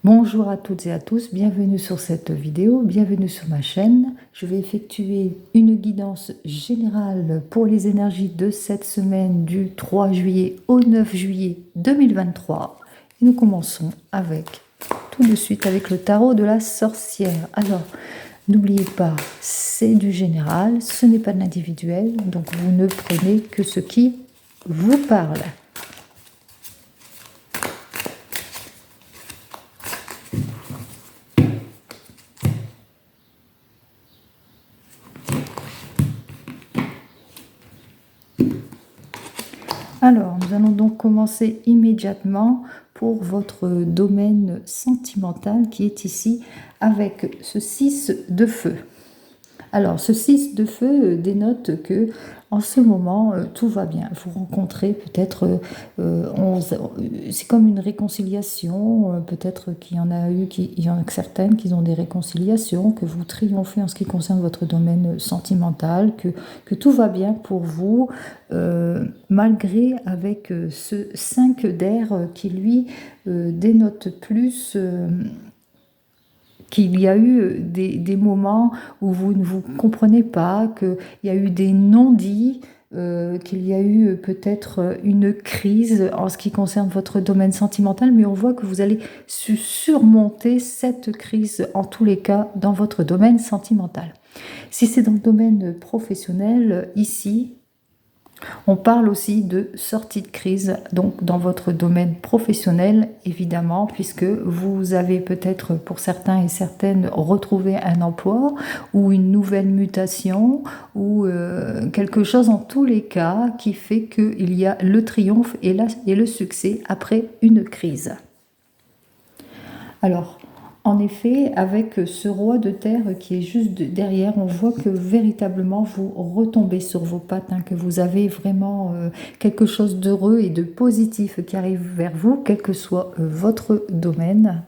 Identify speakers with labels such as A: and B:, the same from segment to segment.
A: Bonjour à toutes et à tous, bienvenue sur cette vidéo, bienvenue sur ma chaîne. Je vais effectuer une guidance générale pour les énergies de cette semaine du 3 juillet au 9 juillet 2023. Et nous commençons tout de suite avec le tarot de la sorcière. Alors, n'oubliez pas, c'est du général, ce n'est pas de l'individuel, donc vous ne prenez que ce qui vous parle. Alors, nous allons donc commencer immédiatement pour votre domaine sentimental qui est ici avec ce 6 de feu. Alors, ce 6 de feu dénote que en ce moment, tout va bien. Vous rencontrez peut-être, c'est comme une réconciliation, peut-être qu'il y en a eu, il y en a certaines qui ont des réconciliations, que vous triomphez en ce qui concerne votre domaine sentimental, que tout va bien pour vous, malgré avec ce 5 d'air qui, lui, dénote plus... qu'il y a eu des moments où vous ne vous comprenez pas, qu'il y a eu des non-dits, qu'il y a eu peut-être une crise en ce qui concerne votre domaine sentimental, mais on voit que vous allez surmonter cette crise en tous les cas dans votre domaine sentimental. Si c'est dans le domaine professionnel, ici, on parle aussi de sortie de crise, donc dans votre domaine professionnel, évidemment, puisque vous avez peut-être pour certains et certaines retrouvé un emploi ou une nouvelle mutation ou quelque chose en tous les cas qui fait qu'il y a le triomphe et le succès après une crise. Alors, en effet, avec ce roi de terre qui est juste derrière, on voit que véritablement vous retombez sur vos pattes, que vous avez vraiment quelque chose d'heureux et de positif qui arrive vers vous, quel que soit votre domaine.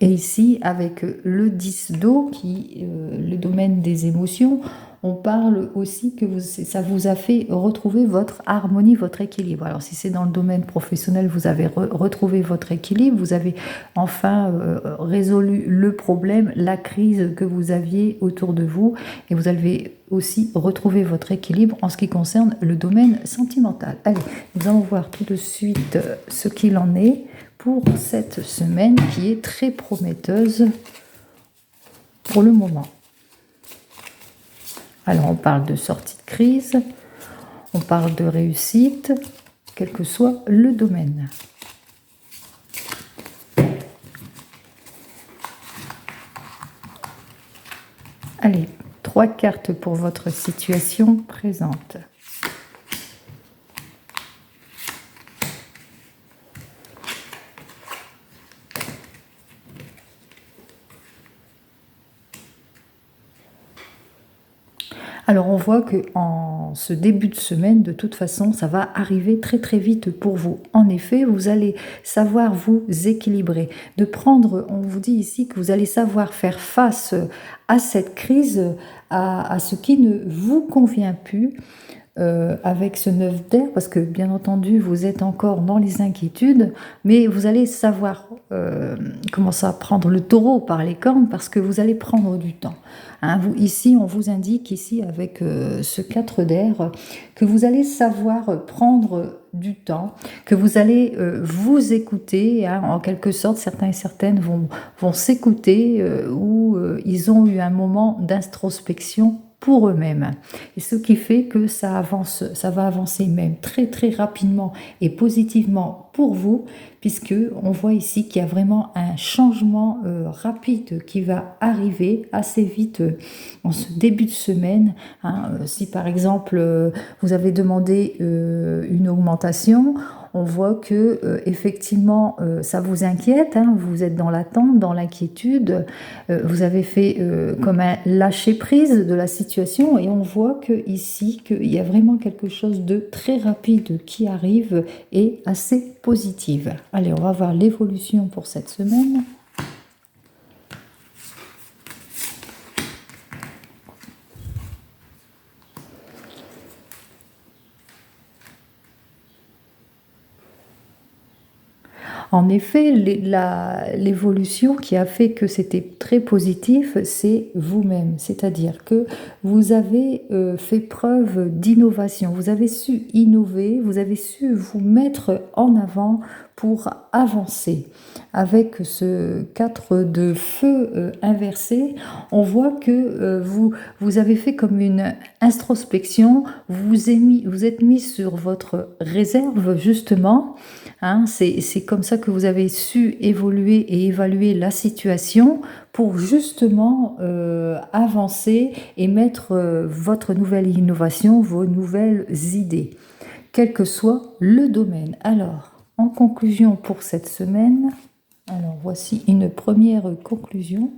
A: Et ici, avec le 10 d'eau, le domaine des émotions, on parle aussi que ça vous a fait retrouver votre harmonie, votre équilibre. Alors si c'est dans le domaine professionnel, vous avez retrouvé votre équilibre, vous avez enfin résolu le problème, la crise que vous aviez autour de vous, et vous avez aussi retrouvé votre équilibre en ce qui concerne le domaine sentimental. Allez, nous allons voir tout de suite ce qu'il en est pour cette semaine qui est très prometteuse pour le moment. Alors, on parle de sortie de crise, on parle de réussite, quel que soit le domaine. Allez, 3 cartes pour votre situation présente. Alors on voit que en ce début de semaine, de toute façon, ça va arriver très très vite pour vous. En effet, vous allez savoir vous équilibrer, on vous dit ici que vous allez savoir faire face à cette crise, à ce qui ne vous convient plus. Avec ce 9 d'air, parce que bien entendu vous êtes encore dans les inquiétudes, mais vous allez savoir commencer à prendre le taureau par les cornes, parce que vous allez prendre du temps. Ici, on vous indique ici avec ce 4 d'air que vous allez savoir prendre du temps, que vous allez vous écouter, en quelque sorte. Certains et certaines vont s'écouter ou ils ont eu un moment d'introspection pour eux-mêmes. Et ce qui fait que ça va avancer même très très rapidement et positivement pour vous, puisque on voit ici qu'il y a vraiment un changement rapide qui va arriver assez vite en ce début de semaine. Si par exemple vous avez demandé une augmentation, on voit que effectivement ça vous inquiète, vous êtes dans l'attente, dans l'inquiétude, vous avez fait comme un lâcher prise de la situation, et on voit que ici qu'il y a vraiment quelque chose de très rapide qui arrive et assez positive. Allez, on va voir l'évolution pour cette semaine. En effet, l'évolution qui a fait que c'était très positif, c'est vous-même. C'est-à-dire que vous avez fait preuve d'innovation, vous avez su innover, vous avez su vous mettre en avant pour avancer. Avec ce 4 de feu inversé, on voit que vous avez fait comme une introspection, vous êtes mis sur votre réserve justement. Hein, c'est comme ça que vous avez su évoluer et évaluer la situation pour justement avancer et mettre votre nouvelle innovation, vos nouvelles idées, quel que soit le domaine. Alors, en conclusion pour cette semaine, alors voici une première conclusion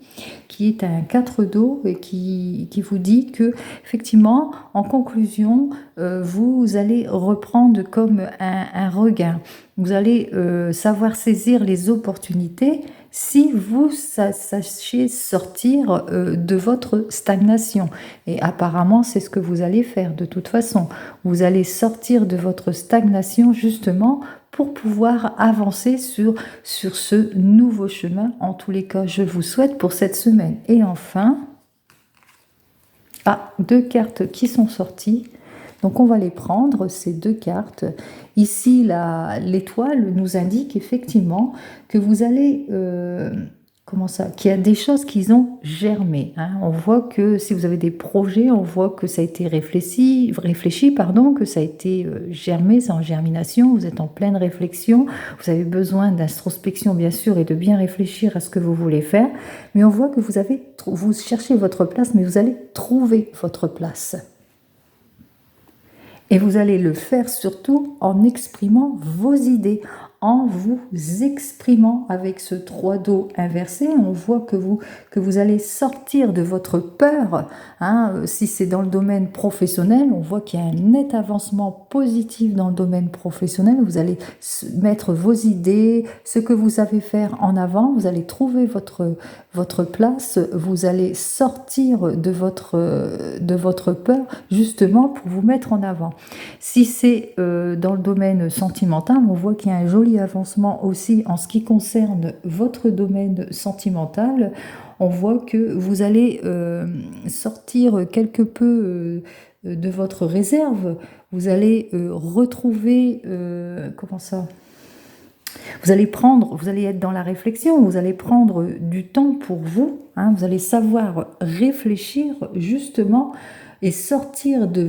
A: qui est un 4 d'eau et qui vous dit que effectivement en conclusion vous allez reprendre comme un regain, vous allez savoir saisir les opportunités si vous sachez sortir de votre stagnation, et apparemment c'est ce que vous allez faire de toute façon, vous allez sortir de votre stagnation justement pour pouvoir avancer sur ce nouveau chemin. En tous les cas, je vous souhaite pour cette semaine. Et enfin, deux cartes qui sont sorties. Donc on va les prendre, ces deux cartes. Ici, l'étoile nous indique effectivement que vous allez... qu'il y a des choses qui ont germé. Hein. On voit que si vous avez des projets, on voit que ça a été réfléchi, que ça a été germé, c'est en germination, vous êtes en pleine réflexion, vous avez besoin d'introspection bien sûr et de bien réfléchir à ce que vous voulez faire, mais on voit que vous cherchez votre place, mais vous allez trouver votre place. Et vous allez le faire surtout en exprimant vos idées, en vous exprimant avec ce 3 d'eau inversé. On voit que vous allez sortir de votre peur. Hein. Si c'est dans le domaine professionnel, on voit qu'il y a un net avancement positif dans le domaine professionnel. Vous allez mettre vos idées, ce que vous savez faire en avant. Vous allez trouver votre place. Vous allez sortir de votre peur justement pour vous mettre en avant. Si c'est dans le domaine sentimental, on voit qu'il y a un joli avancement aussi en ce qui concerne votre domaine sentimental. On voit que vous allez sortir quelque peu de votre réserve. Vous allez retrouver... Vous allez être dans la réflexion, vous allez prendre du temps pour vous, hein, vous allez savoir réfléchir justement et sortir de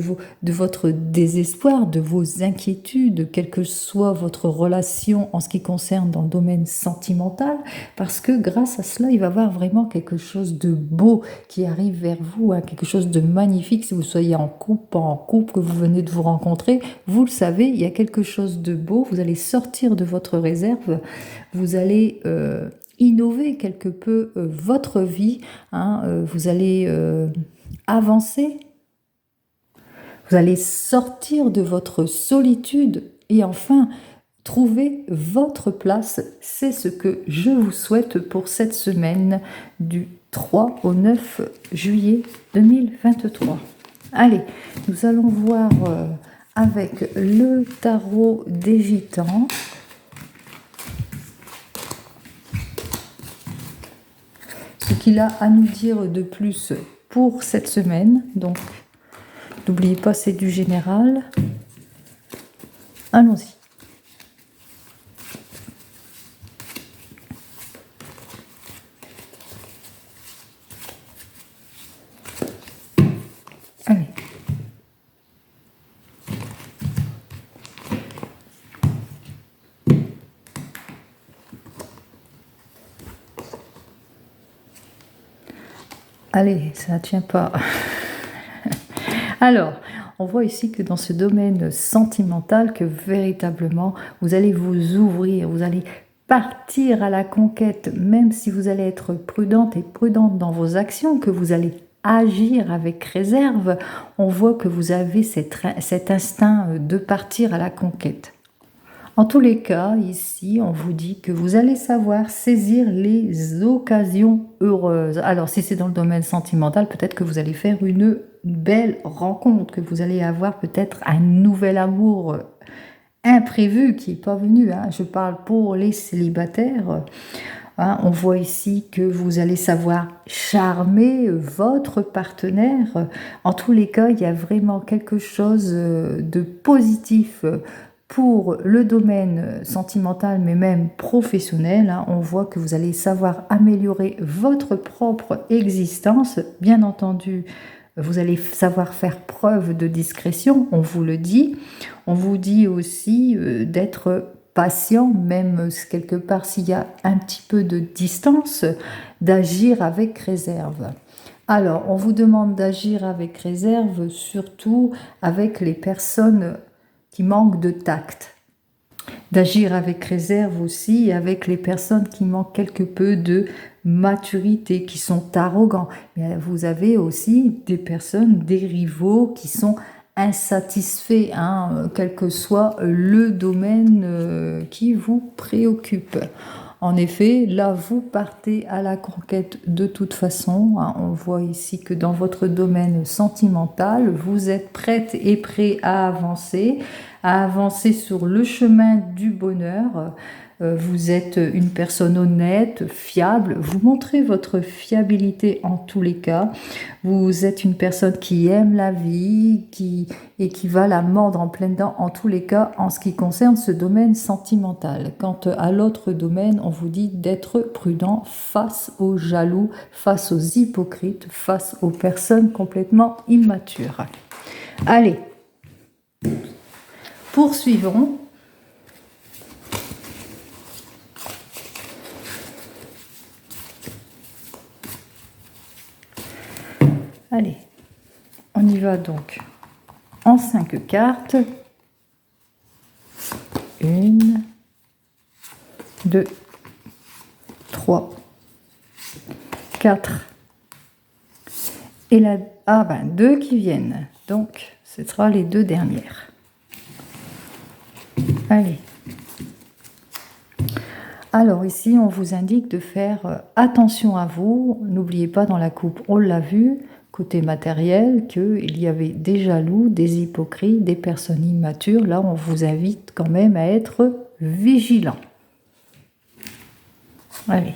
A: votre désespoir, de vos inquiétudes, quelle que soit votre relation en ce qui concerne dans le domaine sentimental, parce que grâce à cela, il va y avoir vraiment quelque chose de beau qui arrive vers vous, hein, quelque chose de magnifique. Si vous soyez en couple, pas en couple, que vous venez de vous rencontrer, vous le savez, il y a quelque chose de beau, vous allez sortir de votre réserve, vous allez... innover quelque peu votre vie, hein, vous allez avancer, vous allez sortir de votre solitude et enfin trouver votre place. C'est ce que je vous souhaite pour cette semaine du 3 au 9 juillet 2023. Allez, nous allons voir avec le tarot des Gitans. Ce qu'il a à nous dire de plus pour cette semaine. Donc, n'oubliez pas, c'est du général. Allons-y. Allez. Allez, ça ne tient pas. Alors, on voit ici que dans ce domaine sentimental, que véritablement, vous allez vous ouvrir, vous allez partir à la conquête, même si vous allez être prudente et prudente dans vos actions, que vous allez agir avec réserve. On voit que vous avez cet instinct de partir à la conquête. En tous les cas, ici, on vous dit que vous allez savoir saisir les occasions heureuses. Alors, si c'est dans le domaine sentimental, peut-être que vous allez faire une belle rencontre, que vous allez avoir peut-être un nouvel amour imprévu qui n'est pas venu, hein. Je parle pour les célibataires. Hein, on voit ici que vous allez savoir charmer votre partenaire. En tous les cas, il y a vraiment quelque chose de positif pour le domaine sentimental, mais même professionnel. Hein. On voit que vous allez savoir améliorer votre propre existence. Bien entendu, vous allez savoir faire preuve de discrétion, on vous le dit. On vous dit aussi d'être patient, même quelque part s'il y a un petit peu de distance, d'agir avec réserve. Alors, on vous demande d'agir avec réserve, surtout avec les personnes qui manquent de tact. D'agir avec réserve aussi avec les personnes qui manquent quelque peu de maturité, qui sont arrogants. Mais vous avez aussi des personnes, des rivaux qui sont insatisfaits, hein, quel que soit le domaine qui vous préoccupe. En effet, là, vous partez à la conquête de toute façon. Hein. On voit ici que dans votre domaine sentimental, vous êtes prête et prêt à avancer sur le chemin du bonheur. Vous êtes une personne honnête, fiable, vous montrez votre fiabilité en tous les cas. Vous êtes une personne qui aime la vie et qui va la mordre en pleine dent en tous les cas en ce qui concerne ce domaine sentimental. Quant à l'autre domaine, on vous dit d'être prudent face aux jaloux, face aux hypocrites, face aux personnes complètement immatures. Allez, poursuivons. Allez, on y va donc en 5 cartes. 1, 2, 3, 4. Et là, 2 qui viennent. Donc, ce sera les 2 dernières. Allez. Alors ici, on vous indique de faire attention à vous. N'oubliez pas, dans la coupe, on l'a vu, côté matériel, qu'il y avait des jaloux, des hypocrites, des personnes immatures. Là, on vous invite quand même à être vigilant. Allez.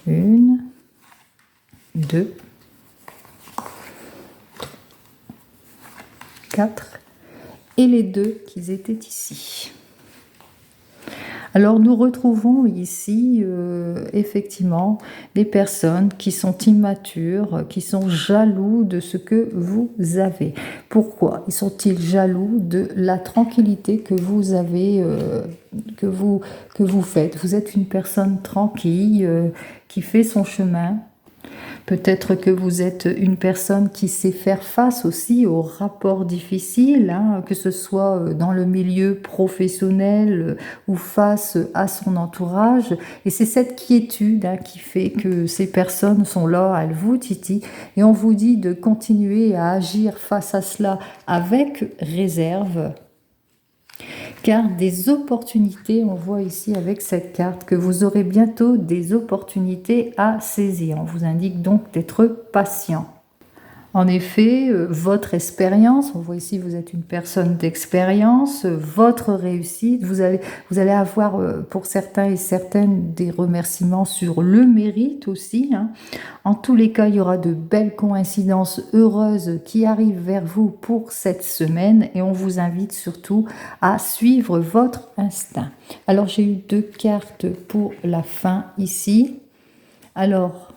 A: 1, 2, 4. Et les 2 qui étaient ici. Alors nous retrouvons ici effectivement des personnes qui sont immatures, qui sont jaloux de ce que vous avez. Pourquoi? Ils sont-ils jaloux de la tranquillité que vous avez, que vous faites? Vous êtes une personne tranquille qui fait son chemin. Peut-être que vous êtes une personne qui sait faire face aussi aux rapports difficiles, hein, que ce soit dans le milieu professionnel ou face à son entourage. Et c'est cette quiétude, hein, qui fait que ces personnes sont là, elles vous titillent. Et on vous dit de continuer à agir face à cela avec réserve. Car des opportunités, on voit ici avec cette carte que vous aurez bientôt des opportunités à saisir. On vous indique donc d'être patient. En effet, votre expérience, on voit ici vous êtes une personne d'expérience, votre réussite, vous allez avoir pour certains et certaines des remerciements sur le mérite aussi. Hein. En tous les cas, il y aura de belles coïncidences heureuses qui arrivent vers vous pour cette semaine et on vous invite surtout à suivre votre instinct. Alors j'ai eu 2 cartes pour la fin ici. Alors,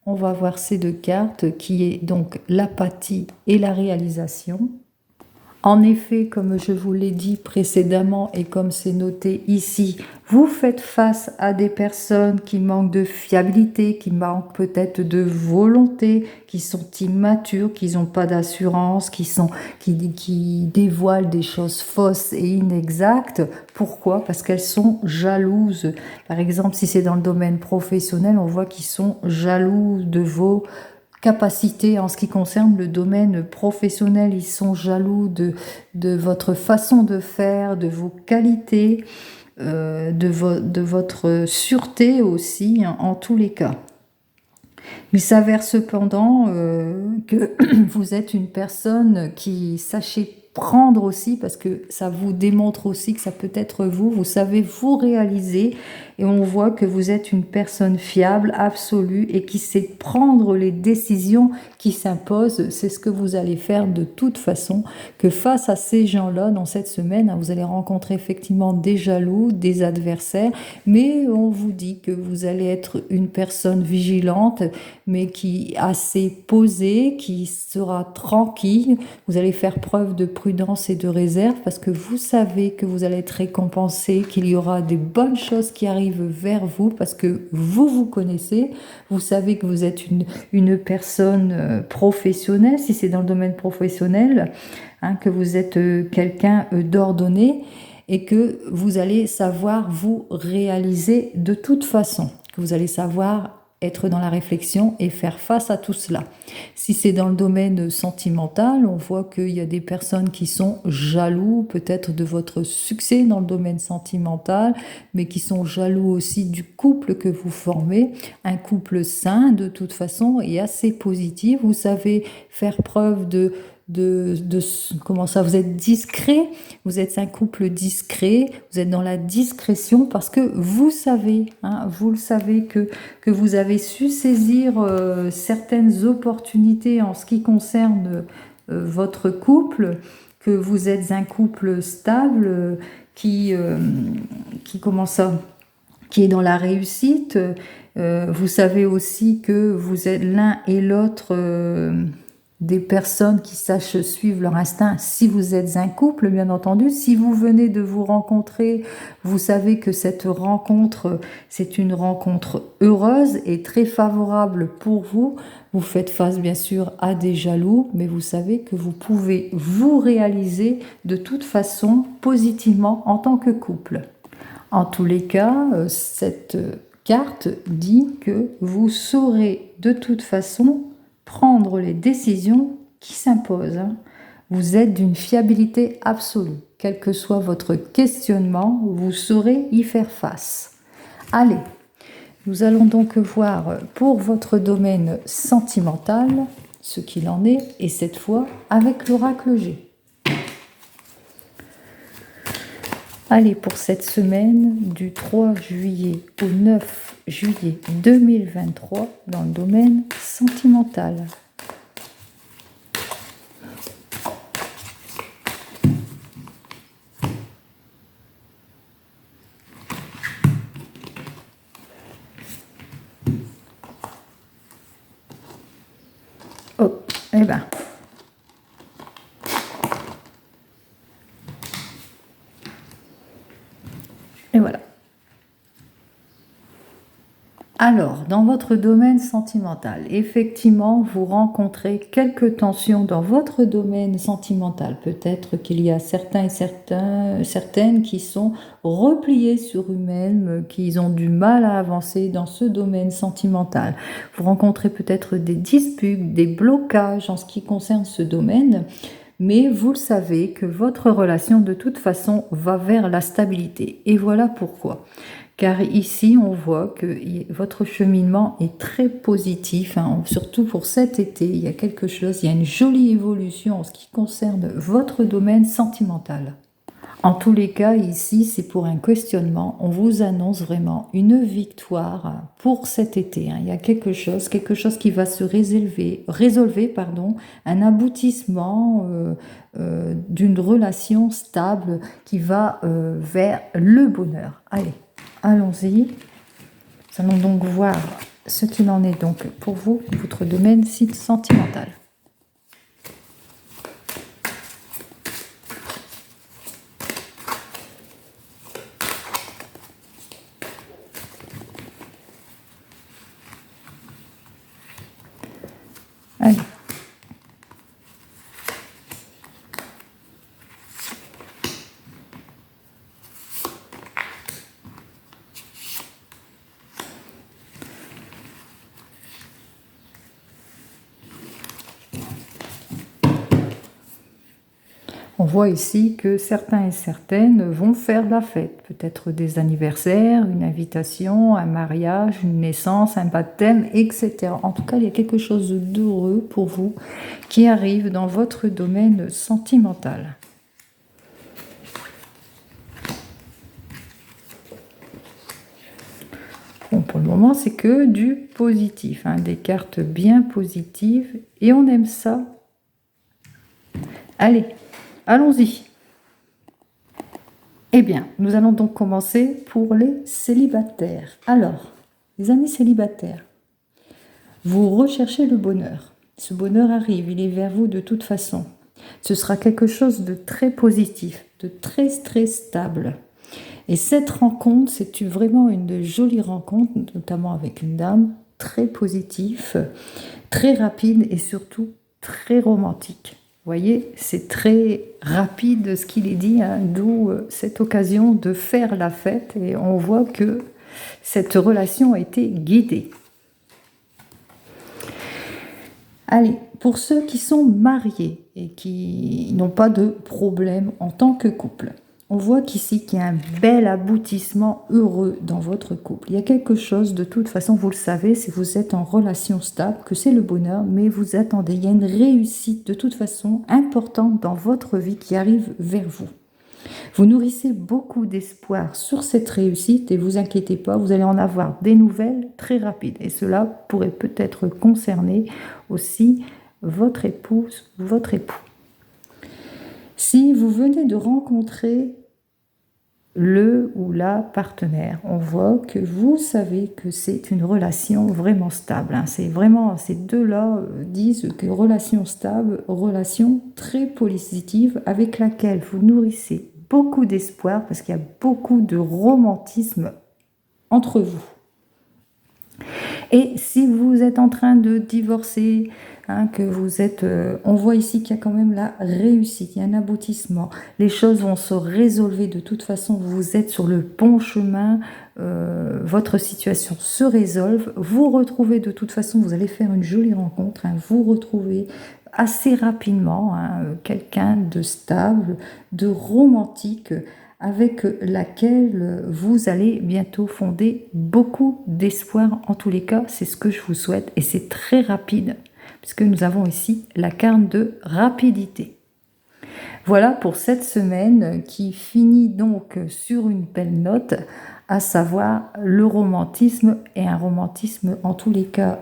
A: on va voir ces 2 cartes qui est donc l'apathie et la réalisation. En effet, comme je vous l'ai dit précédemment et comme c'est noté ici, vous faites face à des personnes qui manquent de fiabilité, qui manquent peut-être de volonté, qui sont immatures, qui n'ont pas d'assurance, qui dévoilent des choses fausses et inexactes. Pourquoi? Parce qu'elles sont jalouses. Par exemple, si c'est dans le domaine professionnel, on voit qu'ils sont jaloux de vos capacités en ce qui concerne le domaine professionnel. Ils sont jaloux de votre façon de faire, de vos qualités, de votre sûreté aussi, hein, en tous les cas. Il s'avère cependant que vous êtes une personne qui sachez prendre aussi, parce que ça vous démontre aussi que ça peut être vous. Vous savez vous réaliser et on voit que vous êtes une personne fiable, absolue et qui sait prendre les décisions qui s'imposent. C'est ce que vous allez faire de toute façon, que face à ces gens-là, dans cette semaine, hein, vous allez rencontrer effectivement des jaloux, des adversaires, mais on vous dit que vous allez être une personne vigilante, mais qui est assez posée, qui sera tranquille. Vous allez faire preuve de prudence et de réserve parce que vous savez que vous allez être récompensé, qu'il y aura des bonnes choses qui arrivent vers vous parce que vous vous connaissez, vous savez que vous êtes une personne professionnelle, si c'est dans le domaine professionnel, hein, que vous êtes quelqu'un d'ordonné et que vous allez savoir vous réaliser de toute façon, que vous allez savoir être dans la réflexion et faire face à tout cela. Si c'est dans le domaine sentimental, on voit qu'il y a des personnes qui sont jaloux peut-être de votre succès dans le domaine sentimental, mais qui sont jaloux aussi du couple que vous formez, un couple sain de toute façon et assez positif. Vous savez faire preuve de comment ça, vous êtes discret, vous êtes un couple discret, vous êtes dans la discrétion parce que vous savez, hein, vous le savez que vous avez su saisir certaines opportunités en ce qui concerne votre couple, que vous êtes un couple stable qui comment ça, qui est dans la réussite. Vous savez aussi que vous êtes l'un et l'autre des personnes qui sachent suivre leur instinct. Si vous êtes un couple, bien entendu, si vous venez de vous rencontrer, vous savez que cette rencontre, c'est une rencontre heureuse et très favorable pour vous. Vous faites face, bien sûr, à des jaloux, mais vous savez que vous pouvez vous réaliser de toute façon positivement en tant que couple. En tous les cas, cette carte dit que vous saurez de toute façon prendre les décisions qui s'imposent. Vous êtes d'une fiabilité absolue. Quel que soit votre questionnement, vous saurez y faire face. Allez, nous allons donc voir pour votre domaine sentimental ce qu'il en est, et cette fois avec l'oracle G. Allez, pour cette semaine du 3 juillet au 9 juillet 2023 dans le domaine sentimental. Oh, eh ben. Et voilà. Alors, dans votre domaine sentimental, effectivement, vous rencontrez quelques tensions dans votre domaine sentimental. Peut-être qu'il y a certains et certaines qui sont repliés sur eux-mêmes, qui ont du mal à avancer dans ce domaine sentimental. Vous rencontrez peut-être des disputes, des blocages en ce qui concerne ce domaine. Mais vous le savez que votre relation de toute façon va vers la stabilité. Et voilà pourquoi. Car ici, on voit que votre cheminement est très positif, hein, surtout pour cet été. Il y a quelque chose, il y a une jolie évolution en ce qui concerne votre domaine sentimental. En tous les cas, ici, c'est pour un questionnement. On vous annonce vraiment une victoire pour cet été. Il y a quelque chose qui va se résolver, un aboutissement d'une relation stable qui va vers le bonheur. Allez, allons-y. Nous allons donc voir ce qu'il en est donc pour vous, votre domaine sentimental. Allez. On voit ici que certains et certaines vont faire de la fête, peut-être des anniversaires, une invitation, un mariage, une naissance, un baptême, etc. En tout cas, il y a quelque chose d'heureux pour vous qui arrive dans votre domaine sentimental. Bon, pour le moment, c'est que du positif, hein, des cartes bien positives, et on aime ça. Allez, allons-y. Eh bien, nous allons donc commencer pour les célibataires. Alors, les amis célibataires, vous recherchez le bonheur. Ce bonheur arrive, il est vers vous de toute façon. Ce sera quelque chose de très positif, de très très stable. Et cette rencontre, c'est vraiment une jolie rencontre, notamment avec une dame, très positive, très rapide et surtout très romantique. Vous voyez, c'est très rapide ce qu'il est dit, hein, d'où cette occasion de faire la fête. Et on voit que cette relation a été guidée. Allez, pour ceux qui sont mariés et qui n'ont pas de problème en tant que couple, on voit qu'ici qu'il y a un bel aboutissement heureux dans votre couple. Il y a quelque chose, de toute façon, vous le savez, si vous êtes en relation stable, que c'est le bonheur, mais vous attendez. Il y a une réussite, de toute façon, importante dans votre vie qui arrive vers vous. Vous nourrissez beaucoup d'espoir sur cette réussite et vous inquiétez pas, vous allez en avoir des nouvelles très rapides. Et cela pourrait peut-être concerner aussi votre épouse, votre époux. Si vous venez de rencontrer le ou la partenaire, on voit que vous savez que c'est une relation vraiment stable. C'est vraiment, ces deux-là disent que relation stable, relation très positive avec laquelle vous nourrissez beaucoup d'espoir parce qu'il y a beaucoup de romantisme entre vous. Et si vous êtes en train de divorcer, que vous êtes, on voit ici qu'il y a quand même la réussite, il y a un aboutissement. Les choses vont se résolver de toute façon, vous êtes sur le bon chemin, votre situation se résolve, vous retrouvez de toute façon, vous allez faire une jolie rencontre, vous retrouvez assez rapidement quelqu'un de stable, de romantique, avec laquelle vous allez bientôt fonder beaucoup d'espoir. En tous les cas, c'est ce que je vous souhaite et c'est très rapide puisque nous avons ici la carte de rapidité. Voilà pour cette semaine qui finit donc sur une belle note, à savoir le romantisme et un romantisme en tous les cas,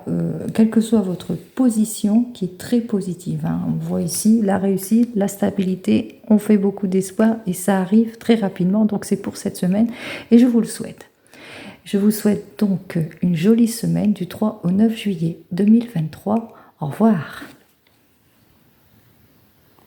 A: quelle que soit votre position, qui est très positive. On voit ici la réussite, la stabilité, on fait beaucoup d'espoir et ça arrive très rapidement, donc c'est pour cette semaine et je vous le souhaite. Je vous souhaite donc une jolie semaine du 3 au 9 juillet 2023. Au revoir.